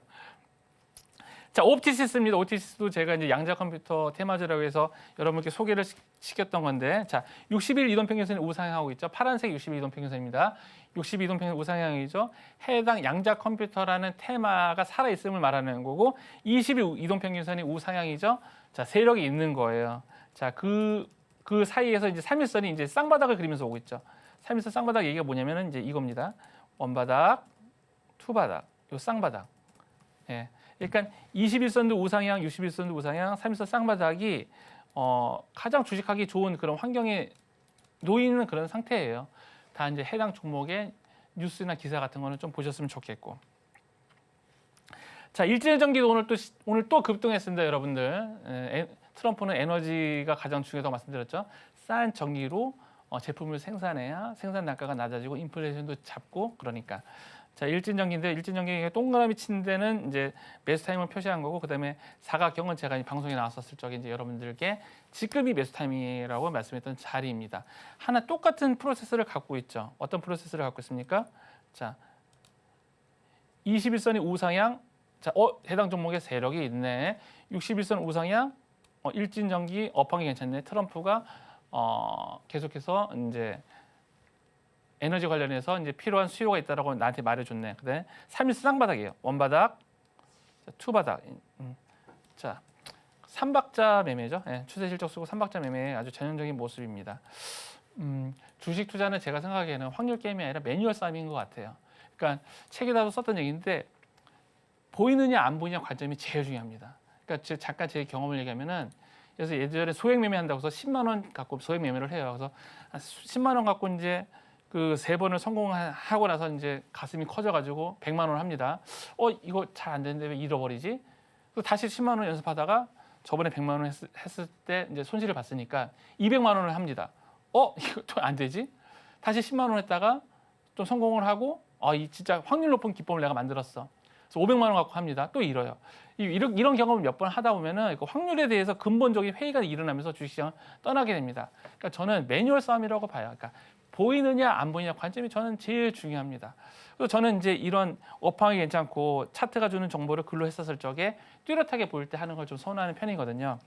자, 옵티시스입니다. 옵티시스도 제가 이제 양자 컴퓨터 테마주라고 해서 여러분께 소개를 시켰던 건데, 자, 60일 이동평균선이 우상향하고 있죠. 파란색 60일 이동평균선입니다. 60일 이동평균 우상향이죠. 해당 양자 컴퓨터라는 테마가 살아 있음을 말하는 거고, 20일 이동평균선이 우상향이죠. 자, 세력이 있는 거예요. 자, 그 사이에서 이제 3일선이 이제 쌍바닥을 그리면서 오고 있죠. 3일선 쌍바닥 얘기가 뭐냐면은 이제 이겁니다. 원바닥, 투바닥, 요 쌍바닥. 예. 그러니까 21선도 우상향, 61선도 우상향, 3일선 쌍바닥이 가장 주식하기 좋은 그런 환경에 놓이는 그런 상태예요. 다 이제 해당 종목의 뉴스나 기사 같은 거는 좀 보셨으면 좋겠고. 자, 일제전기도 오늘 또 급등했습니다, 여러분들. 트럼프는 에너지가 가장 중요하다고 말씀드렸죠. 싼 전기로 제품을 생산해야 생산 단가가 낮아지고 인플레이션도 잡고 그러니까. 자, 일진전기인데 일진전기 동그라미 친 데는 이제 매수 타임을 표시한 거고, 그다음에 사각형은 제가 방송에 나왔었을 적에 이제 여러분들께 지금이 매수 타임이라고 말씀했던 자리입니다. 하나 똑같은 프로세스를 갖고 있죠. 어떤 프로세스를 갖고 있습니까? 자, 21선이 우상향. 자, 해당 종목에 세력이 있네. 61선 우상향. 일진전기 업황이 괜찮네. 트럼프가 계속해서 이제 에너지 관련해서 이제 필요한 수요가 있다라고 나한테 말해줬네. 그다음에 3일 쌍바닥이에요. 원바닥, 투바닥. 자, 3박자 매매죠. 예, 추세 실적 쓰고 3박자 매매의 아주 전형적인 모습입니다. 주식 투자는 제가 생각하기에는 확률 게임이 아니라 매뉴얼 싸움인 것 같아요. 그러니까 책에다도 썼던 얘기인데 보이느냐 안 보이냐 관점이 제일 중요합니다. 그러니까 잠깐 제 경험을 얘기하면은, 그래서 예전에 소액 매매한다고 해서 10만 원 갖고 소액 매매를 해요. 그래서 10만 원 갖고 이제 그 3번을 성공하고 나서 이제 가슴이 커져가지고 100만 원을 합니다. 이거 잘 안 되는데 왜 잃어버리지? 또 다시 10만 원 연습하다가 저번에 100만 원 했을 때 이제 손실을 봤으니까 200만 원을 합니다. 이거 좀 안 되지? 다시 10만 원 했다가 좀 성공을 하고 이 진짜 확률 높은 기법을 내가 만들었어. 그래서 500만 원 갖고 합니다. 또 잃어요. 이런 경험을 몇 번 하다 보면은 그 확률에 대해서 근본적인 회의가 일어나면서 주식시장을 떠나게 됩니다. 그러니까 저는 매뉴얼 싸움이라고 봐요. 그러니까 보이느냐 안 보이냐 관점이 저는 제일 중요합니다. 그래서 저는 이제 이런 업황이 괜찮고 차트가 주는 정보를 글로 했었을 적에 뚜렷하게 보일 때 하는 걸 좀 선호하는 편이거든요.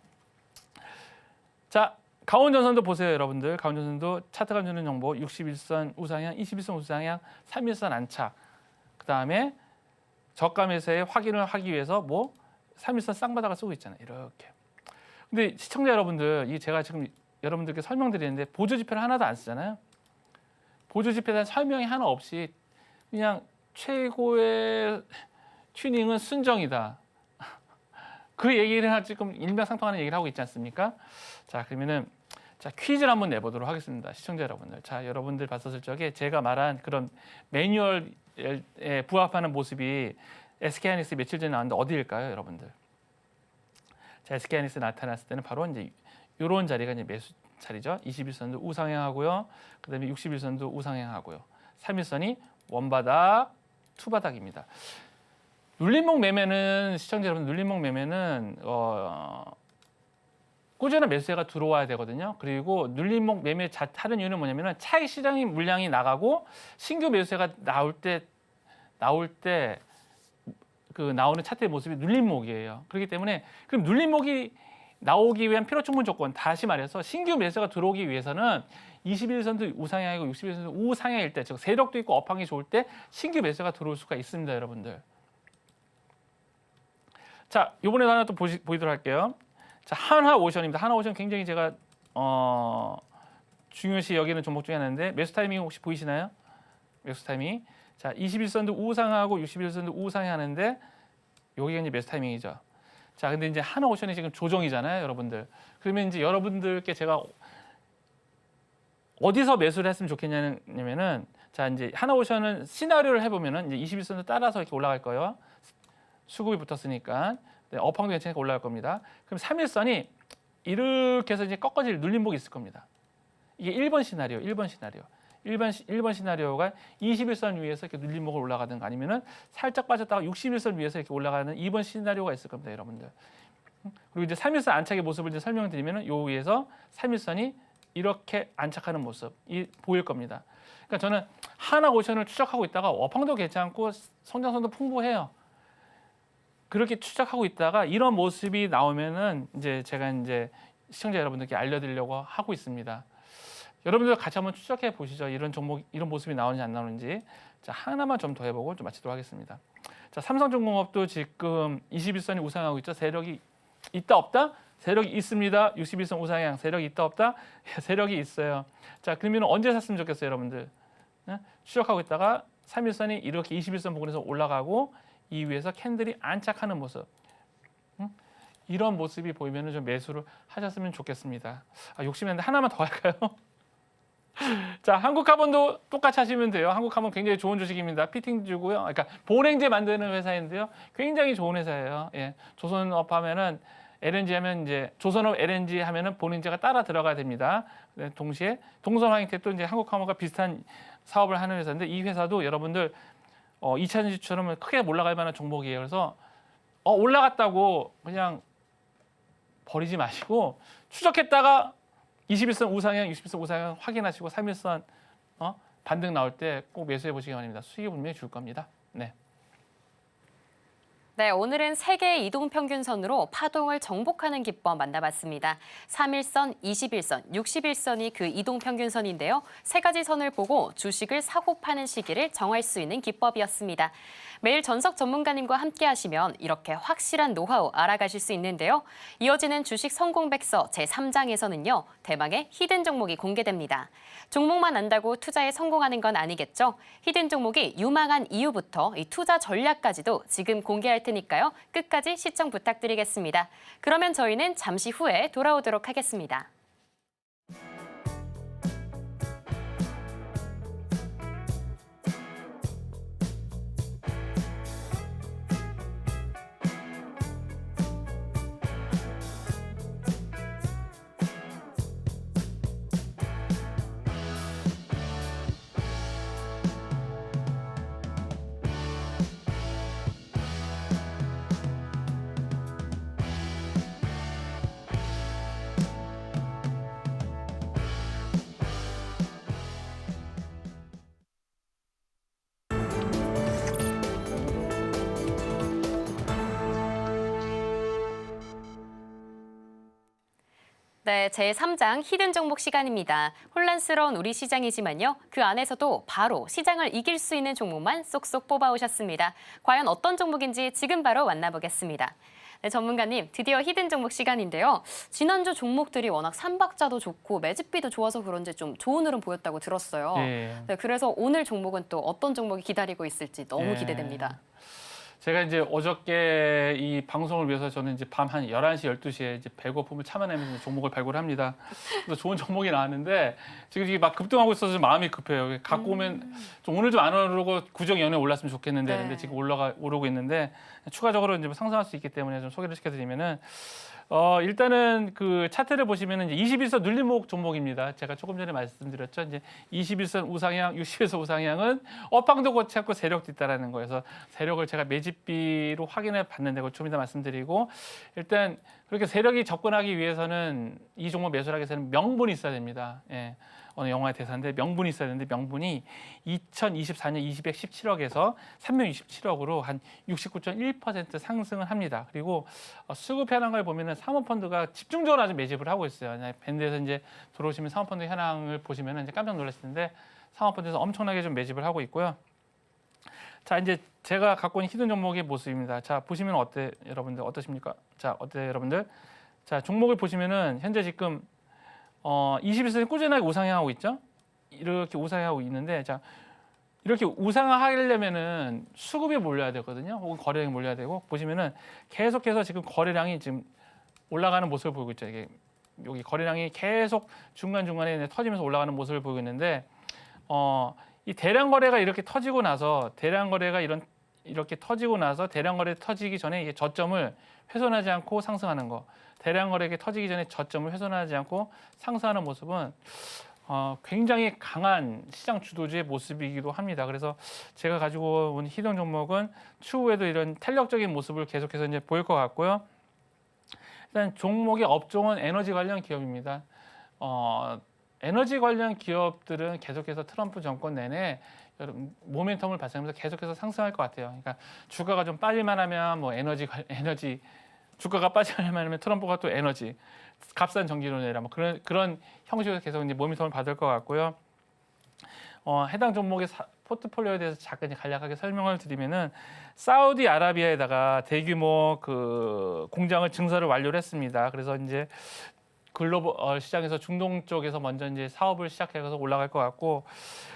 자, 강원전선도 보세요, 여러분들. 강원전선도 차트가 주는 정보 61선 우상향, 21선 우상향, 3일선 안착. 그다음에 저가 매수의 확인을 하기 위해서 3일선 쌍바닥을 쓰고 있잖아요. 이렇게. 근데 시청자 여러분들, 제가 지금 여러분들께 설명드리는데 보조 지표를 하나도 안 쓰잖아요. 보조 지표에 대한 설명이 하나 없이 그냥 최고의 튜닝은 순정이다. 그 얘기를 지금 일맥상통하는 얘기를 하고 있지 않습니까? 자, 그러면은 퀴즈를 한번 내보도록 하겠습니다. 시청자 여러분들. 자, 여러분들 봤었을 적에 제가 말한 그런 매뉴얼에 부합하는 모습이 SK하이닉스 며칠 전에 나왔는데 어디일까요, 여러분들? 자, SK하이닉스 나타났을 때는 바로 이제 이런 자리가 이제 매수 자리죠. 21선도 우상향하고요. 그다음에 61선도 우상향하고요. 3일선이 원바닥, 투바닥입니다. 눌림목 매매는 시청자 여러분, 눌림목 매매는 꾸준한 매수세가 들어와야 되거든요. 그리고 눌림목 매매 하는 이유는 뭐냐면은 차익 시장의 물량이 나가고 신규 매수세가 나올 때 그 나오는 차트의 모습이 눌림목이에요. 그렇기 때문에 그럼 눌림목이 나오기 위한 필요 충분 조건, 다시 말해서 신규 매수가 들어오기 위해서는 21선도 우상향이고 61선도 우상향일 때, 즉 세력도 있고 업황이 좋을 때 신규 매수가 들어올 수가 있습니다, 여러분들. 자, 이번에 하나 또 보이도록 할게요. 자, 한화오션입니다. 한화오션 굉장히 제가 중요시 여기는 종목 중에 하나인데 매수 타이밍 혹시 보이시나요? 매수 타이밍. 자, 21선도 우상하고 61선도 우상하는데 여기가 이제 매수 타이밍이죠. 자, 근데 이제 한화오션이 지금 조정이잖아요, 여러분들. 그러면 이제 여러분들께 제가 어디서 매수를 했으면 좋겠냐면은, 자, 이제 하나오션은 시나리오를 해보면은 이제 21선도 따라서 이렇게 올라갈 거예요. 수급이 붙었으니까. 네, 업황도 괜찮으니까 올라갈 겁니다. 그럼 3일선이 이렇게 해서 이제 꺾어질 눌림목이 있을 겁니다. 이게 1번 시나리오, 1번 시나리오. 1번 시나리오가 21선 위에서 이렇게 눌림목을 올라가든가 아니면은 살짝 빠졌다가 61선 위에서 이렇게 올라가는 2번 시나리오가 있을 겁니다, 여러분들. 그리고 이제 3일선 안착의 모습을 이제 설명드리면은 요 위에서 3일선이 이렇게 안착하는 모습이 보일 겁니다. 그러니까 저는 하나오션을 추적하고 있다가 업황도 괜찮고 성장성도 풍부해요. 그렇게 추적하고 있다가 이런 모습이 나오면은 이제 제가 이제 시청자 여러분들께 알려드리려고 하고 있습니다. 여러분들 같이 한번 추적해 보시죠. 이런 종목, 이런 모습이 나오는지 안 나오는지. 자, 하나만 좀 더 해보고 좀 마치도록 하겠습니다. 자, 삼성중공업도 지금 21선이 우상하고 있죠. 세력이 있다 없다? 세력이 있습니다. 61선 우상향. 세력이 있다 없다? 세력이 있어요. 자, 그러면 언제 샀으면 좋겠어요, 여러분들? 네? 추적하고 있다가 3일선이 이렇게 21선 부근에서 올라가고 이 위에서 캔들이 안착하는 모습. 이런 모습이 보이면 좀 매수를 하셨으면 좋겠습니다. 욕심이 나는데 하나만 더 할까요? 자, 한국카본도 똑같이 하시면 돼요. 한국카본 굉장히 좋은 주식입니다. 피팅주고요. 그러니까 보냉제 만드는 회사인데요. 굉장히 좋은 회사예요. 예. 조선업 하면은 LNG 하면 이제 조선업 LNG 하면은 보냉제가 따라 들어가야 됩니다. 네, 동시에 동선화행텍도 이제 한국카본과 비슷한 사업을 하는 회사인데 이 회사도 여러분들 2차전지처럼 크게 올라갈 만한 종목이에요. 그래서 올라갔다고 그냥 버리지 마시고 추적했다가 21선 우상향, 60선 우상향 확인하시고 3일선 반등 나올 때 꼭 매수해 보시기 바랍니다. 수익이 분명히 줄 겁니다. 네. 네, 오늘은 세 개의 이동평균선으로 파동을 정복하는 기법 만나봤습니다. 3일선, 21선, 61선이 그 이동평균선인데요. 세 가지 선을 보고 주식을 사고 파는 시기를 정할 수 있는 기법이었습니다. 매일 전석 전문가님과 함께 하시면 이렇게 확실한 노하우 알아가실 수 있는데요. 이어지는 주식 성공백서 제3장에서는요. 대망의 히든 종목이 공개됩니다. 종목만 안다고 투자에 성공하는 건 아니겠죠. 히든 종목이 유망한 이유부터 이 투자 전략까지도 지금 공개할 테니까요. 끝까지 시청 부탁드리겠습니다. 그러면 저희는 잠시 후에 돌아오도록 하겠습니다. 네, 제3장 히든 종목 시간입니다. 혼란스러운 우리 시장이지만요. 그 안에서도 바로 시장을 이길 수 있는 종목만 쏙쏙 뽑아오셨습니다. 과연 어떤 종목인지 지금 바로 만나보겠습니다. 네, 전문가님, 드디어 히든 종목 시간인데요. 지난주 종목들이 워낙 삼박자도 좋고 매집비도 좋아서 그런지 좀 좋은 흐름 보였다고 들었어요. 예. 네, 그래서 오늘 종목은 또 어떤 종목이 기다리고 있을지 너무 예. 기대됩니다. 제가 이제 어저께 이 방송을 위해서 저는 이제 밤 한 11시, 12시에 이제 배고픔을 참아내면서 종목을 발굴합니다. 그래서 좋은 종목이 나왔는데 지금 이게 막 급등하고 있어서 좀 마음이 급해요. 갖고 오면 좀 오늘 좀 안 오르고 구정 연에 올랐으면 좋겠는데 네. 근데 지금 오르고 있는데 추가적으로 이제 상승할 수 있기 때문에 좀 소개를 시켜드리면은 일단은 그 차트를 보시면은 이제 21선 눌림목 종목입니다. 제가 조금 전에 말씀드렸죠. 이제 21선 우상향, 60에서 우상향은 업황도 고치 않고 세력도 있다라는 거여서 세력을 제가 매집비로 확인해 봤는데 그걸 좀 이따 말씀드리고 일단 그렇게 세력이 접근하기 위해서는 이 종목 매수를 하기 위해서는 명분이 있어야 됩니다. 예. 어느 영화의 대사인데 명분이 있어야 되는데 명분이 2024년 217억에서 367억으로 한 69.1% 상승을 합니다. 그리고 수급 현황을 보면은 사모펀드가 집중적으로 아주 매집을 하고 있어요. 밴드에서 이제 들어오시면 사모펀드 현황을 보시면은 이제 깜짝 놀라실 텐데 사모펀드에서 엄청나게 좀 매집을 하고 있고요. 자, 이제 제가 갖고 있는 히든 종목의 모습입니다. 자, 보시면 여러분들 어떠십니까? 자, 어때요, 여러분들? 자, 종목을 보시면은 현재 지금 21선이 꾸준하게 우상향하고 있죠. 이렇게 우상향하고 있는데 자 이렇게 우상향하려면은 수급이 몰려야 되거든요. 혹은 거래량이 몰려야 되고 보시면은 계속해서 지금 거래량이 지금 올라가는 모습을 보이고 있죠. 이게 여기 거래량이 계속 중간중간에 터지면서 올라가는 모습을 보이고 있는데 이 대량 거래가 이렇게 터지고 나서 대량 거래가 이렇게 터지고 나서 대량 거래 터지기 전에 이게 저점을 훼손하지 않고 상승하는 거. 대량 거래가 터지기 전에 저점을 훼손하지 않고 상승하는 모습은 굉장히 강한 시장 주도주의 모습이기도 합니다. 그래서 제가 가지고 온 히든 종목은 추후에도 이런 탄력적인 모습을 계속해서 이제 보일 것 같고요. 일단 종목의 업종은 에너지 관련 기업입니다. 에너지 관련 기업들은 계속해서 트럼프 정권 내내 모멘텀을 발생하면서 계속해서 상승할 것 같아요. 그러니까 주가가 좀 빠질만 하면 뭐 에너지 주가가 빠질만 하면 트럼프가 또 에너지 값싼 전기료 내라 뭐 그런 형식으로 계속 이제 모멘텀을 받을 것 같고요. 해당 종목의 포트폴리오에 대해서 잠깐 간략하게 설명을 드리면은 사우디아라비아에다가 대규모 그 공장을 증설을 완료를 했습니다. 그래서 이제 글로벌 시장에서 중동 쪽에서 먼저 이제 사업을 시작해서 올라갈 것 같고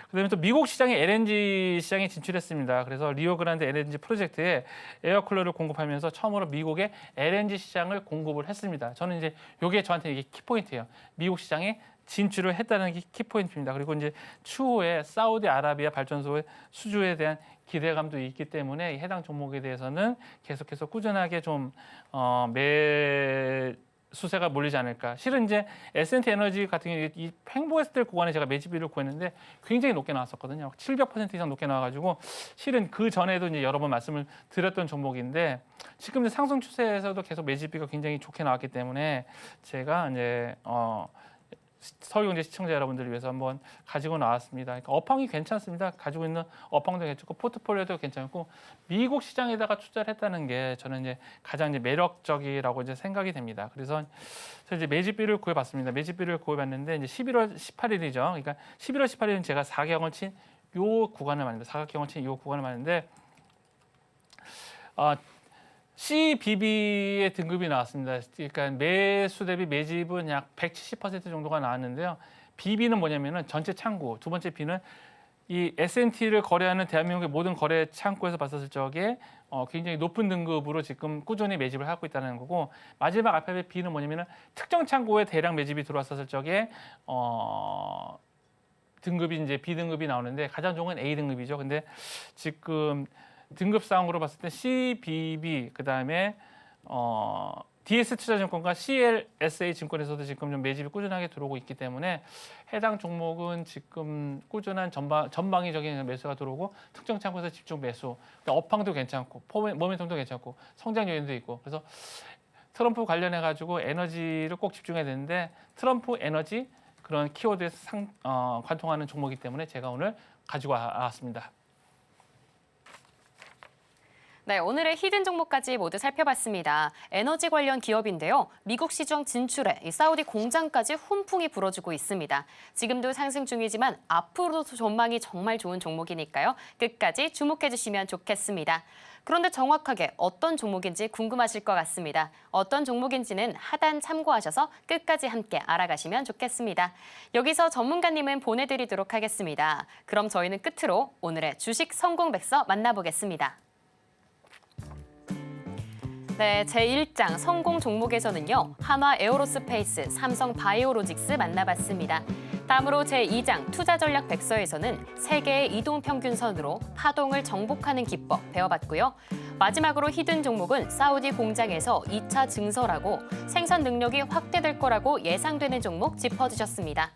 그다음에 또 미국 시장에 LNG 시장에 진출했습니다. 그래서 리오그란데 LNG 프로젝트에 에어쿨러를 공급하면서 처음으로 미국의 LNG 시장을 공급을 했습니다. 저는 이제 이게 저한테 이게 키포인트예요. 미국 시장에 진출을 했다는 게 키포인트입니다. 그리고 이제 추후에 사우디아라비아 발전소의 수주에 대한 기대감도 있기 때문에 해당 종목에 대해서는 계속해서 꾸준하게 좀 수세가 몰리지 않을까. 실은 이제 S&T 에너지 같은 경우에 이 횡보했을 때 구간에 제가 매집비를 구했는데 굉장히 높게 나왔었거든요. 700% 이상 높게 나와가지고 실은 그 전에도 이제 여러 번 말씀을 드렸던 종목인데 지금 이제 상승 추세에서도 계속 매집비가 굉장히 좋게 나왔기 때문에 제가 이제 서울경제 시청자 여러분들을 위해서 한번 가지고 나왔습니다. 그러니까 업황이 괜찮습니다. 가지고 있는 업황도 괜찮고 포트폴리오도 괜찮고 미국 시장에다가 투자를 했다는 게 저는 이제 가장 이제 매력적이라고 이제 생각이 됩니다. 그래서 이제 매집비를 구해봤습니다. 매집비를 구해봤는데 이제 11월 18일이죠. 그러니까 11월 18일은 제가 사각형을 친 요 구간을 말입니다. 사각형을 친 요 구간을 말인데 CBB의 등급이 나왔습니다. 그러니까 매수 대비 매집은 약 170% 정도가 나왔는데요. BB는 뭐냐면은 전체 창구, 두 번째 B는 이 S&T를 거래하는 대한민국의 모든 거래 창구에서 봤었을 적에 굉장히 높은 등급으로 지금 꾸준히 매집을 하고 있다는 거고 마지막 알파벳 B는 뭐냐면은 특정 창구에 대량 매집이 들어왔었을 적에 등급이 이제 B 등급이 나오는데 가장 좋은 건 A 등급이죠. 근데 지금 등급상으로 봤을 때 CBB 그다음에 DS투자증권과 CLSA 증권에서도 지금 좀 매집이 꾸준하게 들어오고 있기 때문에 해당 종목은 지금 꾸준한 전방위적인 매수가 들어오고 특정 창구에서 집중 매수, 업황도 괜찮고 모멘텀도 괜찮고 성장 요인도 있고 그래서 트럼프 관련해 가지고 에너지를 꼭 집중해야 되는데 트럼프 에너지 그런 키워드에 관통하는 종목이기 때문에 제가 오늘 가지고 왔습니다. 네, 오늘의 히든 종목까지 모두 살펴봤습니다. 에너지 관련 기업인데요. 미국 시장 진출에 이 사우디 공장까지 훈풍이 불어주고 있습니다. 지금도 상승 중이지만 앞으로도 전망이 정말 좋은 종목이니까요. 끝까지 주목해 주시면 좋겠습니다. 그런데 정확하게 어떤 종목인지 궁금하실 것 같습니다. 어떤 종목인지는 하단 참고하셔서 끝까지 함께 알아가시면 좋겠습니다. 여기서 전문가님은 보내드리도록 하겠습니다. 그럼 저희는 끝으로 오늘의 주식 성공 백서 만나보겠습니다. 네, 제1장 성공 종목에서는요. 한화 에어로스페이스, 삼성 바이오로직스 만나봤습니다. 다음으로 제2장 투자 전략 백서에서는 세계의 이동 평균선으로 파동을 정복하는 기법 배워봤고요. 마지막으로 히든 종목은 사우디 공장에서 2차 증설하고 생산 능력이 확대될 거라고 예상되는 종목 짚어주셨습니다.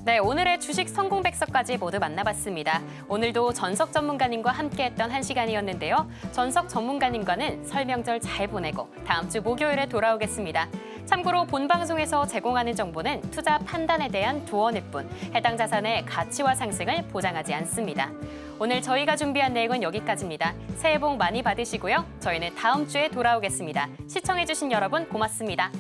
네, 오늘의 주식 성공 백서까지 모두 만나봤습니다. 오늘도 전석 전문가님과 함께했던 한 시간이었는데요. 전석 전문가님과는 설명절 잘 보내고 다음 주 목요일에 돌아오겠습니다. 참고로 본 방송에서 제공하는 정보는 투자 판단에 대한 조언일 뿐 해당 자산의 가치와 상승을 보장하지 않습니다. 오늘 저희가 준비한 내용은 여기까지입니다. 새해 복 많이 받으시고요. 저희는 다음 주에 돌아오겠습니다. 시청해주신 여러분 고맙습니다.